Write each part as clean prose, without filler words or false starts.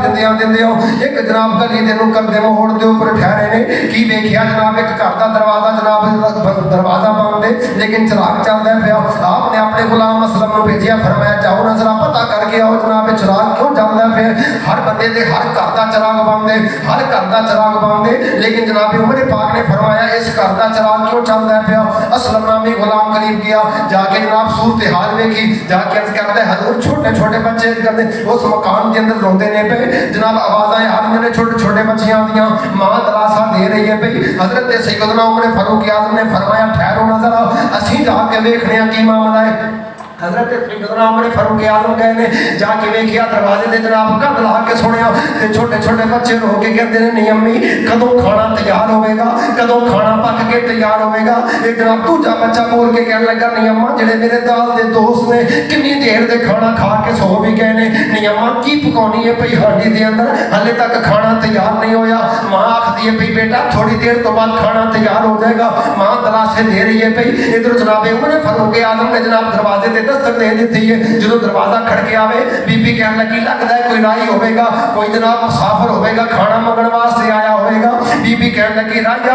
ਦਿੰਦਿਆਂ ਇੱਕ ਜਨਾਬ ਗਲੀ ਦੇ ਨੁੱਕਰ ਦੇ ਮੋੜ ਦੇ ਉੱਪਰ ਠਹਿਰੇ ਨੇ। ਕੀ ਵੇਖਿਆ ਜਨਾਬ, ਇੱਕ ਘਰ ਦਾ ਦਰਵਾਜ਼ਾ ਜਨਾਬ ਦਰਵਾਜ਼ਾ ਬੰਦ ਹੈ ਲੇਕਿਨ ਚਿਰਾਗ ਚੱਲਦਾ ਪਿਆ। ਆਪ ਨੇ ਆਪਣੇ ਗੁਲਾਮ ਅਸਲਮ ਨੂੰ ਭੇਜਿਆ, ਫਰਮਾਇਆ ਜਾਓ ਨਾ ਜ਼ਰਾ ਪਤਾ ਕਰਕੇ ਆਓ ਜਨਾਬ ਇਹ ਚਿਰਾਗ ਕਿਉਂ ਚੱਲਦਾ ਪਿਆ। ਹਰ ਬੰਦੇ ਦੇ ਹਰ ਘਰ ਦਾ ਚਿਰਾਗ ਬੰਦ ਹੈ, ਹਰ ਘਰ ਦਾ ਚਿਰਾਗ ਬੰਦ ਹੈ, ਲੇਕਿन जनाब उमर पाक ने फरमाया इस घर का चिराग क्यों चलता पिया। असलम नामी गुलाम करीब गया, जाके जनाब सूरत हाल वेखी, जाके अर्ज करता है हजूर छोटे छोटे बच्चे करते उस मकान के अंदर रोंदे ने पे जनाब आवाज़ें आ रही ने छोटे छोटे बच्चियां दियां, मां दलासा दे रही है पई। हजरत सैयदना उमर फारूक आज़म ने फरमाया ठहरो ना जरा असीं जाके वेखने की मामला है। हजरत सैयदना उमर फारूक आज़म गए ने, जाके वेखिया दरवाजे ते जनाब कंध ला के सुनिया ते छोटे छोटे बच्चे रो के कहते हैं नहीं अम्मी कदों खाना तैयार होगा, कदों खाना पक के तैयार होगा। एक जनाब दूजा बच्चा बोल के कहने लगा नहीं अम्मा जेडे मेरे दाल दे दोस्त ने कितनी देर दे खाना खा के सो भी गए ने, नहीं अम्मा की पकानी है पई हांडी दे अंदर हाले तक खाना तैयार नहीं होया। मां आखदी है पई बेटा थोड़ी देर तो बाद खाना तैयार हो जाएगा, मां दलासे दे रही है पई। इधर जनाब उमर फारूक आज़म ने जनाब दरवाजे ते दस्तक दे दी है। जो दरवाजा खड़के आवे बीबी कहने लगी लगता है कोई राही होगा, कोई जनाब मुसाफिर होगा खाना मंगण वास्ते आया होगा। बीबी कहने लगी राहिया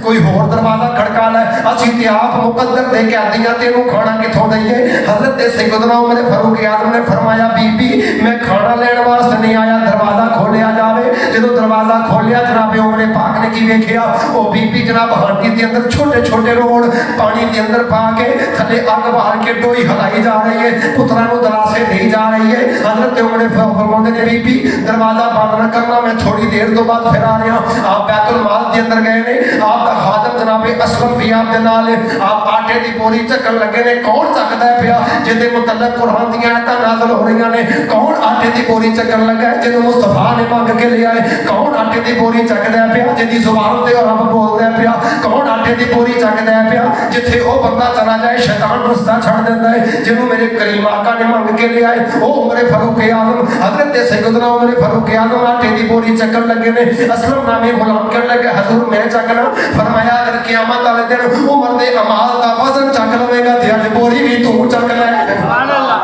कोई होर दरवाजा खड़का लै असीं ते आप मुकद्दर दे के आदियां तेनू खाना किथों दईए। हजरत सैयदना उमर फारूक आज़म ने फरमाया बीबी मैं खाना लेने वास्ते नहीं आया, दरवाजा खोलिया जावे। जो दरवाजा खोलिया जनाब उमर पाक ने की वेखिया वो बीबी जनाब हांडी के अंदर छोटे छोटे रोड़ पानी के अंदर पा के थले अग बाल के डोई हलाई जा रही है, पुत्रा नूं दलासे दी जा रही है। हजरत उमर फरमाते ने बीबी दरवाजा बंद न करना, मैं थोड़ी देर तो बाद फिर आ रहा। आप बैतुल माल के अंदर गए ने, आपका खादम जनाब असलम भी आप दे नाल है, आप आटे की बोरी चकन लगे ने। कौन चकदा है पिया जिहदे मुतल्लक कुरान दी आयतां नाज़िल हो रही ने। कौन आटे की बोरी चकन लगा है जिन्होंने मुस्तफा ने मंग के लिया है। कौन आटे की बोरी चकदा है पिया जिहदी जुबान ते रब बोलदा है पिया। कौन आटे की बोरी चकदा है पिया जिथे वो बंदा चला जाए शैतान रस्ता छड़ देता है, जिन्हों मेरे करीम आका ने मंग के लिया है। वो उमर फारूक आज़म हजरत सैयदना उमर फारूक आज़म आटे की बोरी चकन लगे ने। असलम नामी गुलाम कहने लगे हजूर मैं चकना। फरमाया अगर क़यामत वाले दिन उमर दे अमाल का वजन चक लवेगा ते अज बोरी भी तू चक ले। सुभान अल्लाह।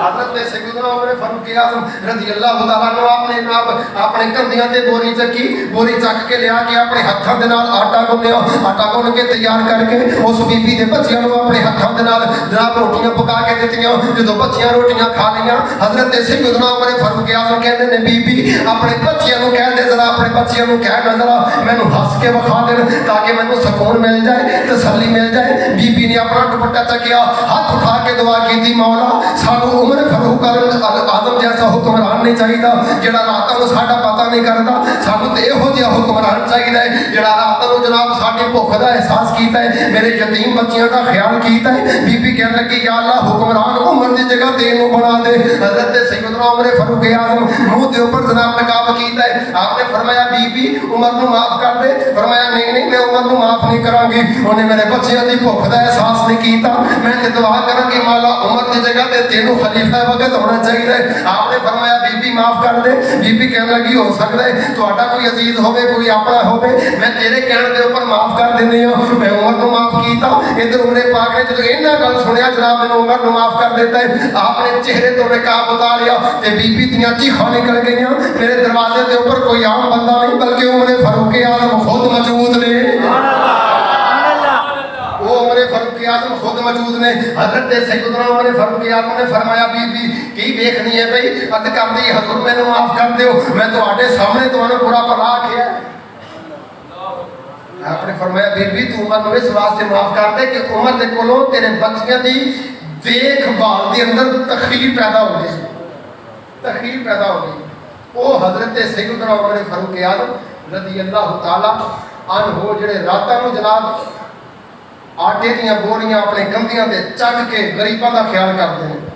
हजरत सैयदना उमर फारूक आज़म रज़ी अल्लाह तआला अन्हु आपने नाब अपने कंधियां ते बोरी चकी, बोरी चक के लिया के अपने हाथों दे नाल आटा गुन्निया, आटा गुन के तैयार करके उस बीबी दे बच्चियां नूं अपने हाथों दे नाल जनाब रोटियां पका के दित्तियां। जो बच्चियां रोटियां खा लियां हजरत सैयदना उमर फारूक आज़म कहते ने बीबी अपने बच्चियां नूं कह दे जरा अपने बच्चियां नूं कह ना जरा मैनूं हंस के विखा देन ताकि मैनूं सुकून मिल जाए, तसल्ली मिल जाए। बीबी ने अपना दुपट्टा चकिया, हाथ उठा के दुआ की मौला सानू उमर फारूक आज़म जैसा हुक्मरान नहीं चाहिए जिहड़ा रातां नूं साडा पता नहीं करता। सानू तो इहो जिहा हुक्मरान चाहिए जिहड़ा रातां नूं जनाब साडी भुख दा एहसास कीता है, मेरे यतीम बच्चियां दा ख्याल कीता है। बीबी कहने लगी या अल्लाह हुक्मरान उमर दी जगह तेनू बना दे। हजरत सैयदना उमर फारूक आज़म मुंह के ऊपर जनाब नकाब कीता है। आपने फरमाया बीबी उमर नूं माफ कर दे। फरमाया नहीं नहीं मैं उमर नूं माफ नहीं करांगी, उन्हें मेरे बच्चियां दी भुख दा एहसास नहीं कीता। मैं ते दुआ करांगी मौला उमर दी जगह ते तेनू खलीफा वक्त होना चाहिए। आपने फरमाया बीबी माफ कर दे। बीबी कहने लगी हो सकता है तुहाडा कोई अजीज होवे कोई अपना होवे, मैं तेरे कहने के ऊपर माफ कर देनी हूं। मैं उमर नूं माफ कीता। इधर उमर पाक ने जो इन्हां गल सुनिया जनाब मैनूं उमर नूं माफ कर देता है। आपने चेहरे तो नकाब उतारिया ते बीबी दियां चीखां निकल गईयां। मेरे दरवाजे के ऊपर कोई आम बंदा नहीं बल्कि उमर फारूक आज़म खुद मौजूद ने। वो उमर फारूक आज़म खुद मौजूद ने। हजरत सैयदना उमर फारूक आज़म ने फरमाया बीबी की देखनी है भाई अद कर दी हजूर मैनूं माफ कर दिओ, मैं तुहाडे सामने तुहानूं बुरा भला आखिया। आपने फरमाया बीबी तू उमर नूं इस वास्ते माफ कर दे कि उमर दे कोलों तेरे बच्चियां दी देखभाल दे अंदर तखलीफ पैदा हो गई, तखलीफ पैदा हो गई। वो हजरत सैयदना उमर फारूक आज़म रज़ी अल्लाह तआला अन्हु जिहड़े रातां नूं जनाब आटे दीयां बोरियां अपने कंधियां ते चक के गरीबां दा ख्याल करदे ने।